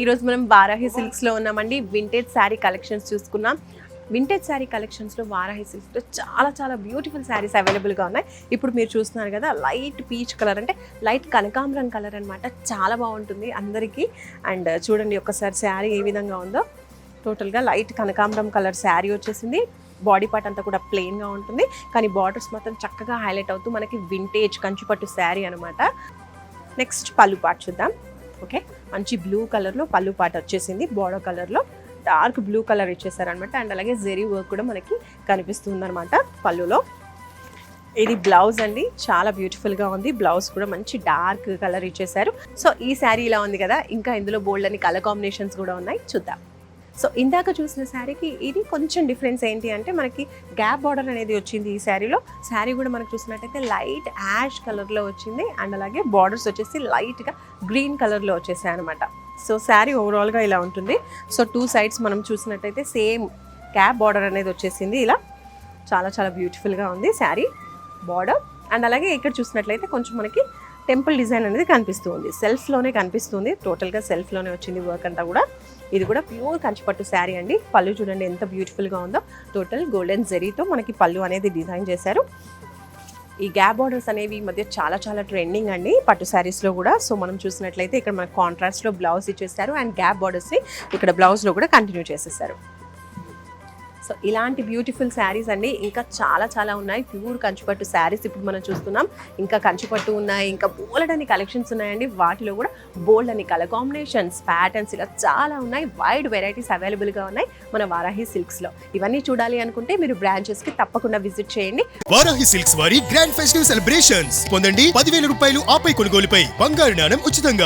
ఈ రోజు మనం వారాహి సిల్క్స్ లో ఉన్నామండి. వింటేజ్ శారీ కలెక్షన్స్ చూసుకున్నాం. వింటేజ్ శారీ కలెక్షన్స్ లో వారాహి సిల్క్స్ లో చాలా బ్యూటిఫుల్ శారీస్ అవైలబుల్ గా ఉన్నాయి. ఇప్పుడు మీరు చూస్తున్నారు కదా, లైట్ పీచ్ కలర్ అంటే లైట్ కనకాంబరం కలర్ అన్నమాట. చాలా బాగుంటుంది అందరికీ. అండ్ చూడండి ఒకసారి శారీ ఏ విధంగా ఉందో. టోటల్ గా లైట్ కనకాంబరం కలర్ శారీ వచ్చేసింది. బాడీ పార్ట్ అంతా కూడా ప్లెయిన్ గా ఉంటుంది, కానీ బార్డర్స్ మాత్రం చక్కగా హైలైట్ అవుతూ మనకి వింటేజ్ కంచిపట్టు శారీ అనమాట. నెక్స్ట్ పళ్ళు పార్ట్ చూద్దాం. ఓకే, మంచి బ్లూ కలర్లో పళ్ళు పాట వచ్చేసింది. బోర్డర్ కలర్లో డార్క్ బ్లూ కలర్ ఇచ్చేసారనమాట. అండ్ అలాగే జెరీ వర్క్ కూడా మనకి కనిపిస్తుంది అనమాట పళ్ళులో. ఇది బ్లౌజ్ అండి, చాలా బ్యూటిఫుల్గా ఉంది. బ్లౌజ్ కూడా మంచి డార్క్ కలర్ ఇచ్చేసారు. సో ఈ శారీ ఇలా ఉంది కదా, ఇంకా ఇందులో బోల్డ్ అని కలర్ కాంబినేషన్స్ కూడా ఉన్నాయి, చూద్దాం. సో ఇందాక చూసిన శారీకి ఇది కొంచెం డిఫరెన్స్ ఏంటి అంటే మనకి గ్యాప్ బార్డర్ అనేది వచ్చింది ఈ శారీలో. శారీ కూడా మనకు చూసినట్టయితే లైట్ యాష్ కలర్లో వచ్చింది. అండ్ అలాగే బార్డర్స్ వచ్చేసి లైట్గా గ్రీన్ కలర్లో వచ్చేసాయి అనమాట. సో శారీ ఓవరాల్గా ఇలా ఉంటుంది. సో టూ సైడ్స్ మనం చూసినట్టయితే సేమ్ గ్యాప్ బార్డర్ అనేది వచ్చేసింది. ఇలా చాలా బ్యూటిఫుల్గా ఉంది శారీ బార్డర్. అండ్ అలాగే ఇక్కడ చూసినట్లయితే కొంచెం మనకి టెంపుల్ డిజైన్ అనేది కనిపిస్తుంది. సెల్ఫ్లోనే కనిపిస్తుంది, టోటల్గా సెల్ఫ్లోనే వచ్చింది వర్క్ అంతా కూడా. ఇది కూడా ప్యూర్ కంచిపట్టు శారీ అండి. పళ్ళు చూడండి ఎంత బ్యూటిఫుల్గా ఉందో. టోటల్ గోల్డెన్ జెరీతో మనకి పళ్ళు అనేది డిజైన్ చేశారు. ఈ గ్యాప్ బార్డర్స్ అనేవి ఈ మధ్య చాలా ట్రెండింగ్ అండి పట్టు శారీస్లో కూడా. సో మనం చూసినట్లయితే ఇక్కడ మనకి కాంట్రాస్ట్లో బ్లౌజ్ ఇచ్చేస్తారు. అండ్ గ్యాప్ బార్డర్స్ని ఇక్కడ బ్లౌజ్లో కూడా కంటిన్యూ చేసేస్తారు. సో ఇలాంటి బ్యూటిఫుల్ శారీస్ అండి ఇంకా చాలా ఉన్నాయి. ప్యూర్ కంచిపట్టు శారీస్ ఇప్పుడు మనం చూస్తున్నాం. ఇంకా కంచిపట్టు ఉన్నాయి, ఇంకా బోల్డ్ అని కలెక్షన్స్ ఉన్నాయండి. వాటిలో కూడా బోల్డ్ అని కలర్ కాంబినేషన్స్, ప్యాటర్న్స్ ఇలా చాలా ఉన్నాయి. వైడ్ వెరైటీస్ అవైలబుల్గా ఉన్నాయి మన వారాహి సిల్క్స్లో. ఇవన్నీ చూడాలి అనుకుంటే మీరు బ్రాంచెస్కి తప్పకుండా విజిట్ చేయండి. వారాహి సిల్క్స్ వారి గ్రాండ్ ఫెస్టివ్ సెలబ్రేషన్స్ పొందండి. 10,000 రూపాయలు ఆపై కొనుగోలుపై బంగారు నాణెం ఉచితంగా.